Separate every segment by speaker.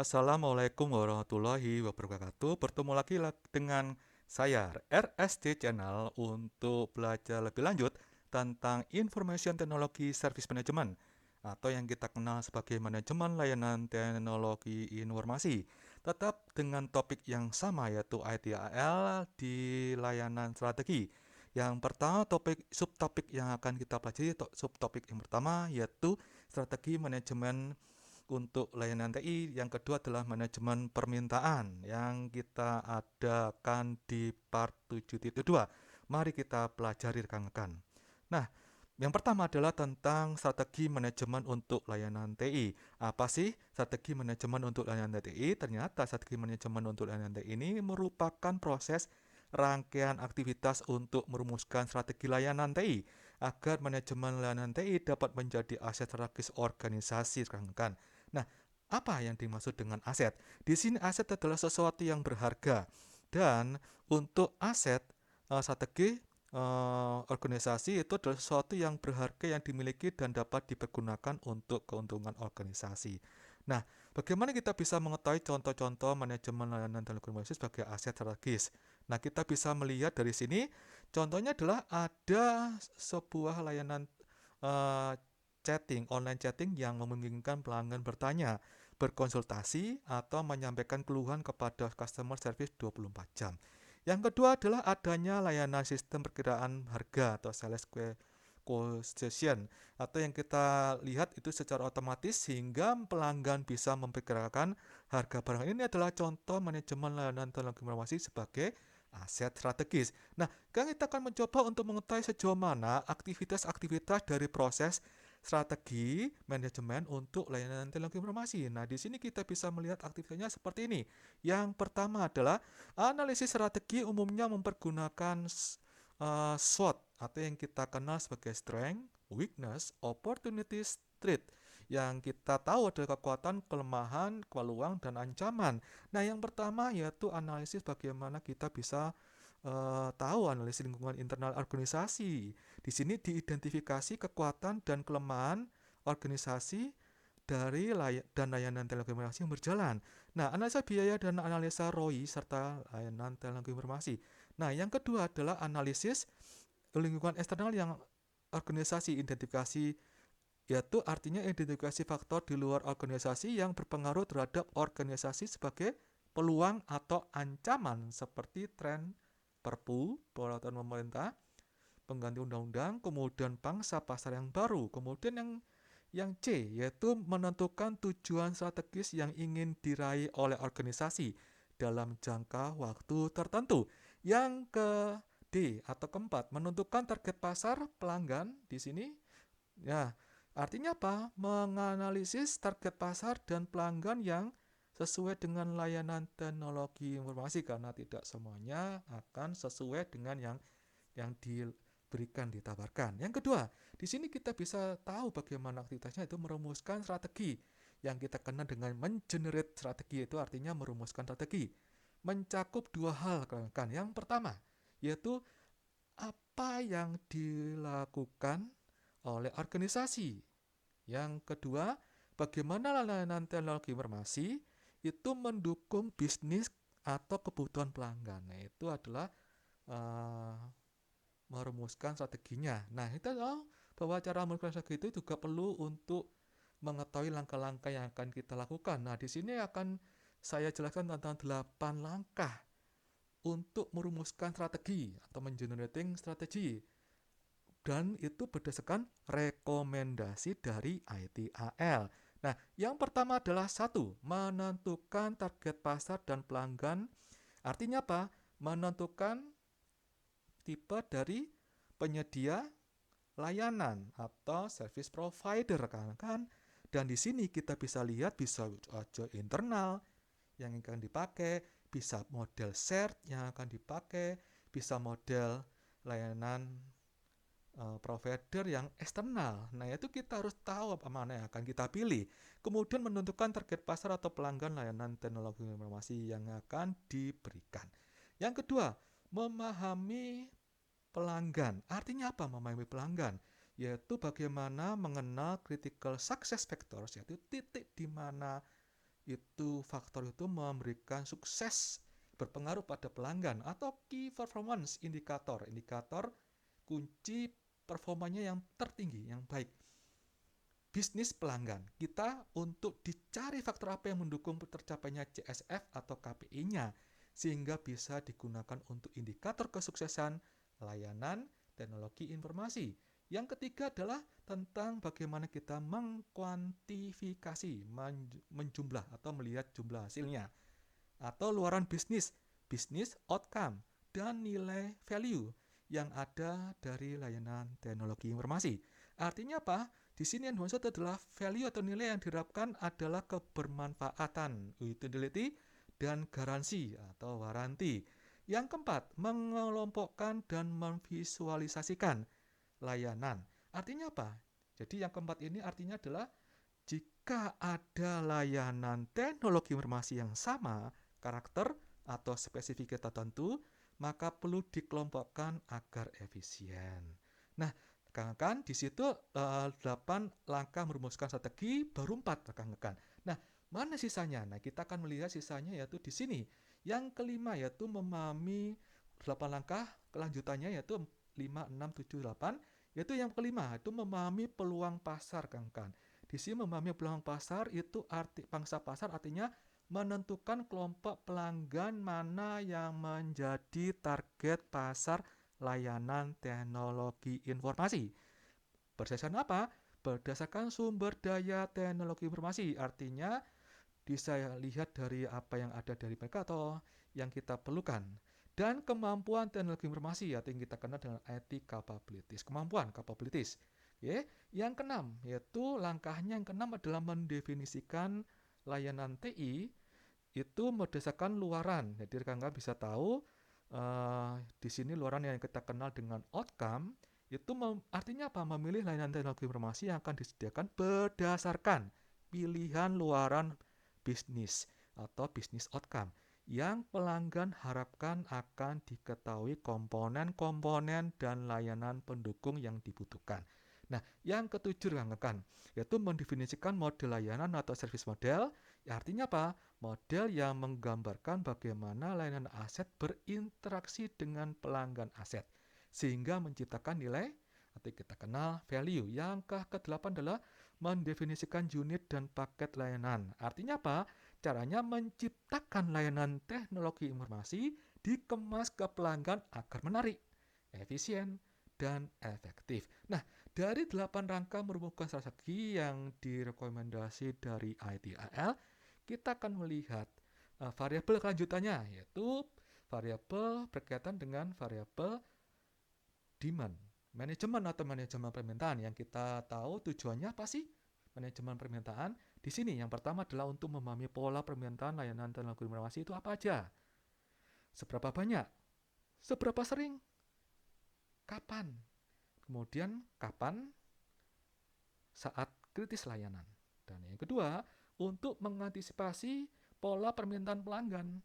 Speaker 1: Assalamualaikum warahmatullahi wabarakatuh. Bertemu lagi dengan saya RST Channel untuk belajar lebih lanjut tentang Information Technology Service Management atau yang kita kenal sebagai manajemen layanan teknologi informasi. Tetap dengan topik yang sama yaitu ITIL di layanan strategi. Yang pertama subtopik yang akan kita pelajari subtopik yang pertama yaitu strategi manajemen untuk layanan TI. Yang kedua adalah manajemen permintaan yang kita adakan di part 7.2. Mari kita pelajari rekan-rekan. Nah, yang pertama adalah tentang strategi manajemen untuk layanan TI. Apa sih strategi manajemen untuk layanan TI? Ternyata strategi manajemen untuk layanan TI ini merupakan proses rangkaian aktivitas untuk merumuskan strategi layanan TI agar manajemen layanan TI dapat menjadi aset strategis organisasi, rekan-rekan. Nah, apa yang dimaksud dengan aset? Di sini aset adalah sesuatu yang berharga. Dan untuk aset strategi organisasi itu adalah sesuatu yang berharga yang dimiliki dan dapat dipergunakan untuk keuntungan organisasi. Nah, bagaimana kita bisa mengetahui contoh-contoh manajemen layanan telekomunikasi sebagai aset strategis? Nah, kita bisa melihat dari sini, contohnya adalah ada sebuah layanan online chatting yang memungkinkan pelanggan bertanya, berkonsultasi, atau menyampaikan keluhan kepada customer service 24 jam. Yang kedua adalah adanya layanan sistem perkiraan harga atau sales quotation, atau yang kita lihat itu secara otomatis sehingga pelanggan bisa memperkirakan harga barang. Ini adalah contoh manajemen layanan teknologi informasi sebagai aset strategis. Nah, kita akan mencoba untuk mengetahui sejauh mana aktivitas-aktivitas dari proses strategi manajemen untuk layanan teknologi informasi. Nah, di sini kita bisa melihat aktivitasnya seperti ini. Yang pertama adalah analisis strategi umumnya mempergunakan SWOT atau yang kita kenal sebagai strength, weakness, opportunities, threat. Yang kita tahu adalah kekuatan, kelemahan, peluang, dan ancaman. Nah, yang pertama yaitu analisis bagaimana kita bisa tahu analisis lingkungan internal organisasi. Di sini diidentifikasi kekuatan dan kelemahan organisasi dari layanan teknologi informasi yang berjalan. Nah, analisa biaya dan analisa ROI serta layanan teknologi informasi. Nah, yang kedua adalah analisis lingkungan eksternal yang organisasi identifikasi, yaitu artinya identifikasi faktor di luar organisasi yang berpengaruh terhadap organisasi sebagai peluang atau ancaman seperti tren, perpu, peraturan pemerintah, pengganti undang-undang, kemudian pangsa pasar yang baru, kemudian yang C yaitu menentukan tujuan strategis yang ingin diraih oleh organisasi dalam jangka waktu tertentu. Yang ke D atau keempat, menentukan target pasar pelanggan di sini. Ya, artinya apa? Menganalisis target pasar dan pelanggan yang sesuai dengan layanan teknologi informasi karena tidak semuanya akan sesuai dengan yang diberikan, ditawarkan. Yang kedua, di sini kita bisa tahu bagaimana aktivitasnya itu merumuskan strategi. Yang kita kenal dengan mengenerate strategi itu artinya merumuskan strategi. Mencakup dua hal, kan. Yang pertama, yaitu apa yang dilakukan oleh organisasi. Yang kedua, bagaimana layanan teknologi informasi itu mendukung bisnis atau kebutuhan pelanggan. Nah, itu adalah uh, merumuskan strateginya. Nah, kita tahu bahwa cara merumuskan strategi itu juga perlu untuk mengetahui langkah-langkah yang akan kita lakukan. Nah, di sini akan saya jelaskan tentang 8 langkah untuk merumuskan strategi atau mengenerating strategi. Dan itu berdasarkan rekomendasi dari ITIL. Nah, yang pertama adalah satu, menentukan target pasar dan pelanggan. Artinya apa? Menentukan tipe dari penyedia layanan atau service provider, kan. Dan di sini kita bisa lihat bisa aja internal yang akan dipakai, bisa model shared yang akan dipakai, bisa model layanan provider yang eksternal. Nah, itu kita harus tahu apa mana yang akan kita pilih. Kemudian menentukan target pasar atau pelanggan layanan teknologi informasi yang akan diberikan. Yang kedua, memahami pelanggan. Artinya apa memahami pelanggan? Yaitu bagaimana mengenal critical success factors, yaitu titik di mana itu faktor itu memberikan sukses berpengaruh pada pelanggan atau key performance indikator kunci performanya yang tertinggi, yang baik. Bisnis pelanggan kita untuk dicari faktor apa yang mendukung tercapainya CSF atau KPI-nya sehingga bisa digunakan untuk indikator kesuksesan layanan teknologi informasi. Yang ketiga adalah tentang bagaimana kita mengkuantifikasi, menjumlah atau melihat jumlah hasilnya atau luaran bisnis outcome dan nilai value yang ada dari layanan teknologi informasi. Artinya apa? Di sini yang dimaksud adalah value atau nilai yang diharapkan adalah kebermanfaatan, utility, dan garansi atau waranti. Yang keempat, mengelompokkan dan memvisualisasikan layanan. Artinya apa? Jadi yang keempat ini artinya adalah jika ada layanan teknologi informasi yang sama, karakter atau spesifik tertentu, maka perlu dikelompokkan agar efisien. Nah, rekan-rekan, di situ 8 langkah merumuskan strategi, baru 4 rekan-rekan. Nah, mana sisanya? Nah, kita akan melihat sisanya yaitu di sini. Yang kelima yaitu memahami 8 langkah, kelanjutannya yaitu 5, 6, 7, 8. Yaitu yang kelima, itu memahami peluang pasar, rekan-rekan. Di sini memahami peluang pasar itu pangsa pasar artinya menentukan kelompok pelanggan mana yang menjadi target pasar layanan teknologi informasi. Berdasarkan apa? Berdasarkan sumber daya teknologi informasi. Artinya bisa lihat dari apa yang ada dari mereka atau yang kita perlukan. Dan kemampuan teknologi informasi atau yang kita kenal dengan IT capabilities. Kemampuan capabilities. Yang keenam, yaitu langkahnya yang keenam adalah mendefinisikan layanan TI itu berdasarkan luaran. Jadi rekan-rekan bisa tahu di sini luaran yang kita kenal dengan outcome itu artinya apa? Memilih layanan teknologi informasi yang akan disediakan berdasarkan pilihan luaran bisnis atau bisnis outcome yang pelanggan harapkan akan diketahui komponen-komponen dan layanan pendukung yang dibutuhkan. Nah, yang ketujuh rekan-rekan, yaitu mendefinisikan model layanan atau service model. Ya, artinya apa? Model yang menggambarkan bagaimana layanan aset berinteraksi dengan pelanggan aset, sehingga menciptakan nilai atau kita kenal value. Yang ke-8 adalah mendefinisikan unit dan paket layanan. Artinya apa? Caranya menciptakan layanan teknologi informasi dikemas ke pelanggan agar menarik, efisien, dan efektif. Nah, dari 8 rangka merumuskan strategi yang direkomendasi dari ITIL, kita akan melihat variabel kelanjutannya, yaitu variabel berkaitan dengan variabel demand, manajemen atau manajemen permintaan. Yang kita tahu tujuannya apa sih? Manajemen permintaan. Di sini yang pertama adalah untuk memahami pola permintaan layanan teknologi informasi itu apa aja. Seberapa banyak? Seberapa sering? Kapan? Kemudian kapan saat kritis layanan. Dan yang kedua, untuk mengantisipasi pola permintaan pelanggan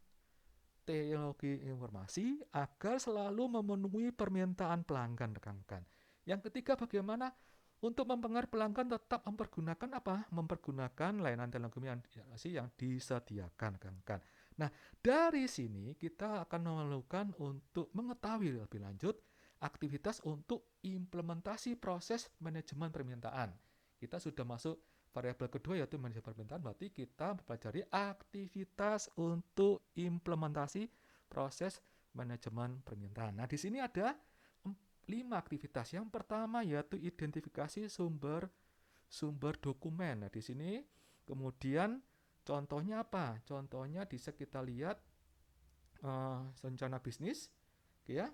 Speaker 1: teknologi informasi agar selalu memenuhi permintaan pelanggan rekan-rekan. Yang ketiga, bagaimana untuk mempengaruhi pelanggan tetap mempergunakan apa? Mempergunakan layanan teknologi informasi yang disediakan rekan-rekan. Nah, dari sini kita akan melakukan untuk mengetahui lebih lanjut aktivitas untuk implementasi proses manajemen permintaan. Kita sudah masuk variabel kedua yaitu manajemen permintaan, berarti kita mempelajari aktivitas untuk implementasi proses manajemen permintaan. Nah, di sini ada 5 aktivitas. Yang pertama yaitu identifikasi sumber dokumen. Nah, di sini kemudian contohnya apa? Contohnya bisa kita lihat rencana bisnis, ya.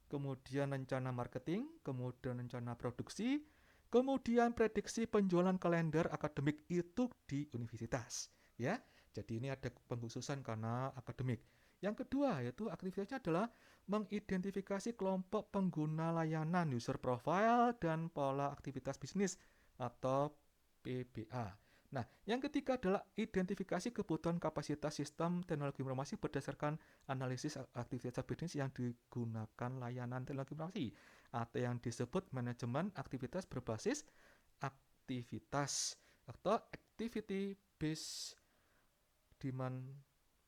Speaker 1: Kemudian rencana marketing, kemudian rencana produksi, kemudian prediksi penjualan kalender akademik itu di universitas, ya. Jadi ini ada pengkhususan karena akademik. Yang kedua yaitu aktivitasnya adalah mengidentifikasi kelompok pengguna layanan user profile dan pola aktivitas bisnis atau PBA. Nah, yang ketiga adalah identifikasi kebutuhan kapasitas sistem teknologi informasi berdasarkan analisis aktivitas bisnis yang digunakan layanan teknologi informasi atau yang disebut manajemen aktivitas berbasis aktivitas atau activity based demand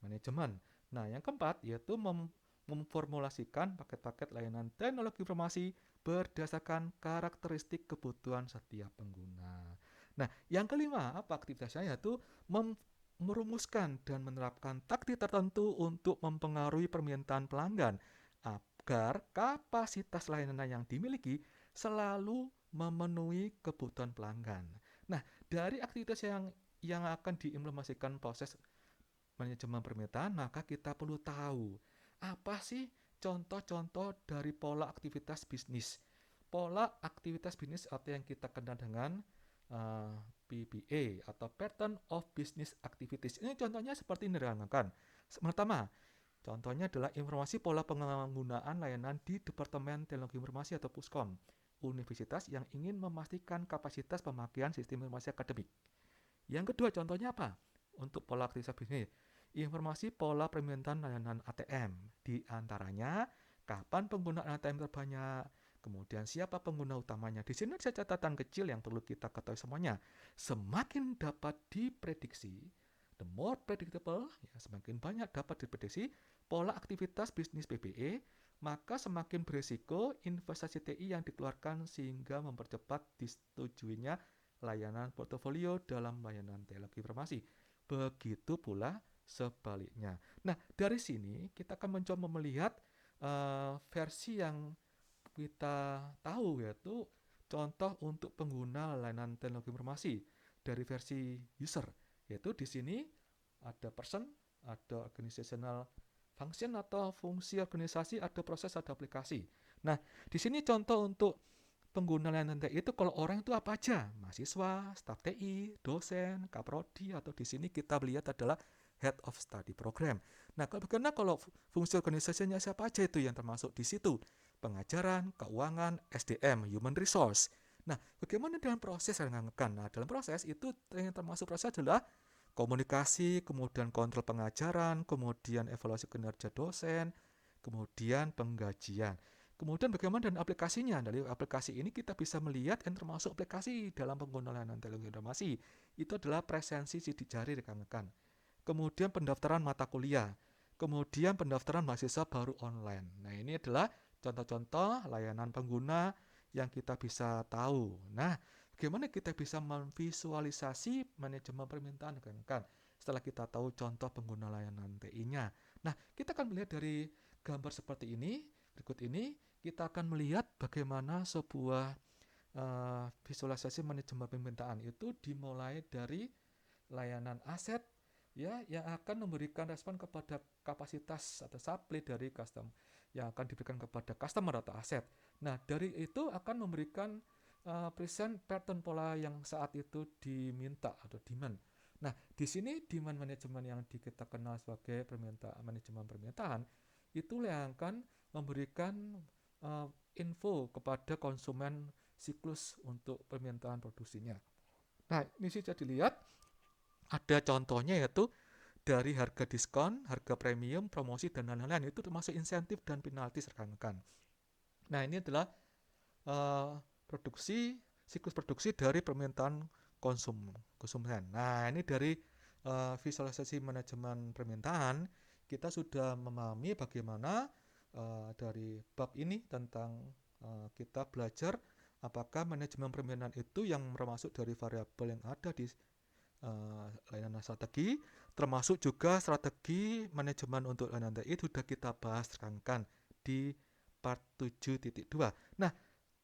Speaker 1: management. Nah, yang keempat yaitu memformulasikan paket-paket layanan teknologi informasi berdasarkan karakteristik kebutuhan setiap pengguna. Nah, yang kelima apa aktivitasnya yaitu merumuskan dan menerapkan taktik tertentu untuk mempengaruhi permintaan pelanggan agar kapasitas layanan yang dimiliki selalu memenuhi kebutuhan pelanggan. Nah, dari aktivitas yang akan diimplementasikan proses manajemen permintaan, maka kita perlu tahu apa sih contoh-contoh dari pola aktivitas bisnis. Pola aktivitas bisnis atau yang kita kenal dengan PBA atau Pattern of Business Activities. Ini contohnya seperti ini rekan-rekan. Pertama, contohnya adalah informasi pola penggunaan layanan di Departemen Teknologi Informasi atau Puskom, universitas yang ingin memastikan kapasitas pemakaian sistem informasi akademik. Yang kedua, contohnya apa? Untuk pola aktivitas bisnis, informasi pola permintaan layanan ATM, di antaranya kapan penggunaan ATM terbanyak, kemudian siapa pengguna utamanya. Di sini ada catatan kecil yang perlu kita ketahui semuanya. Semakin dapat diprediksi, the more predictable, ya, semakin banyak dapat diprediksi pola aktivitas bisnis PBE, maka semakin berisiko investasi TI yang dikeluarkan sehingga mempercepat disetujuinya layanan portofolio dalam layanan teknologi informasi. Begitu pula sebaliknya. Nah, dari sini kita akan mencoba melihat versi yang kita tahu, yaitu contoh untuk pengguna layanan teknologi informasi dari versi user, yaitu di sini ada person, ada organizational function atau fungsi organisasi, ada proses, ada aplikasi. Nah, di sini contoh untuk pengguna layanan TI itu kalau orang itu apa aja? Mahasiswa, staf TI, dosen, kaprodi, atau di sini kita lihat adalah Head of Study Program. Nah, karena kalau fungsi organisasinya siapa aja itu yang termasuk di situ? Pengajaran, keuangan, SDM, Human Resource. Nah, bagaimana dengan proses rekan-rekan? Nah, dalam proses itu yang termasuk proses adalah komunikasi, kemudian kontrol pengajaran, kemudian evaluasi kinerja dosen, kemudian penggajian. Kemudian bagaimana dengan aplikasinya? Dari aplikasi ini kita bisa melihat yang termasuk aplikasi dalam penggunaan layanan teknologi informasi. Itu adalah presensi sidik jari rekan-rekan. Kemudian pendaftaran mata kuliah. Kemudian pendaftaran mahasiswa baru online. Nah, ini adalah contoh-contoh layanan pengguna yang kita bisa tahu. Nah, bagaimana kita bisa memvisualisasi manajemen permintaan rekan-rekan setelah kita tahu contoh pengguna layanan TI-nya. Nah, kita akan melihat dari gambar seperti ini. Berikut ini kita akan melihat bagaimana sebuah visualisasi manajemen permintaan itu dimulai dari layanan aset, ya, yang akan memberikan respon kepada kapasitas atau supply dari customer yang akan diberikan kepada customer atau aset. Nah, dari itu akan memberikan present pattern pola yang saat itu diminta atau demand. Nah, di sini demand management yang kita kenal sebagai manajemen permintaan itu yang akan memberikan info kepada konsumen siklus untuk permintaan produksinya. Nah, ini bisa dilihat ada contohnya yaitu dari harga diskon, harga premium, promosi, dan lain-lain. Itu termasuk insentif dan penalti rekan-rekan. Nah, ini adalah siklus produksi dari permintaan konsumen. Nah, ini dari visualisasi manajemen permintaan, kita sudah memahami bagaimana dari bab ini tentang kita belajar apakah manajemen permintaan itu yang termasuk dari variabel yang ada di layanan strategi, termasuk juga strategi manajemen untuk layanan TI sudah kita bahas rekan-rekan di part 7.2. Nah,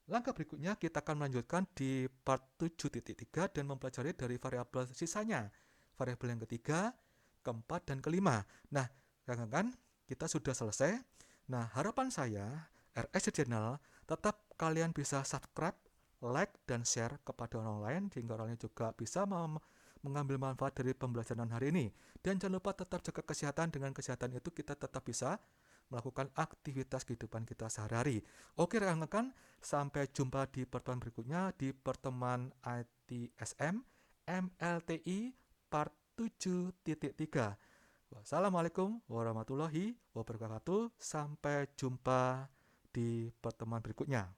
Speaker 1: langkah berikutnya kita akan melanjutkan di part 7.3 dan mempelajari dari variabel sisanya, variabel yang ketiga, keempat, dan kelima. Nah, rekan-rekan, kita sudah selesai. Nah, harapan saya, RS Channel, tetap kalian bisa subscribe, like, dan share kepada orang lain, sehingga orang lain juga bisa mengambil manfaat dari pembelajaran hari ini. Dan jangan lupa tetap jaga kesehatan. Dengan kesehatan itu kita tetap bisa melakukan aktivitas kehidupan kita sehari-hari. Oke rekan-rekan, sampai jumpa di pertemuan berikutnya di pertemuan ITSM MLTI part 7.3. Wassalamualaikum warahmatullahi wabarakatuh. Sampai jumpa di pertemuan berikutnya.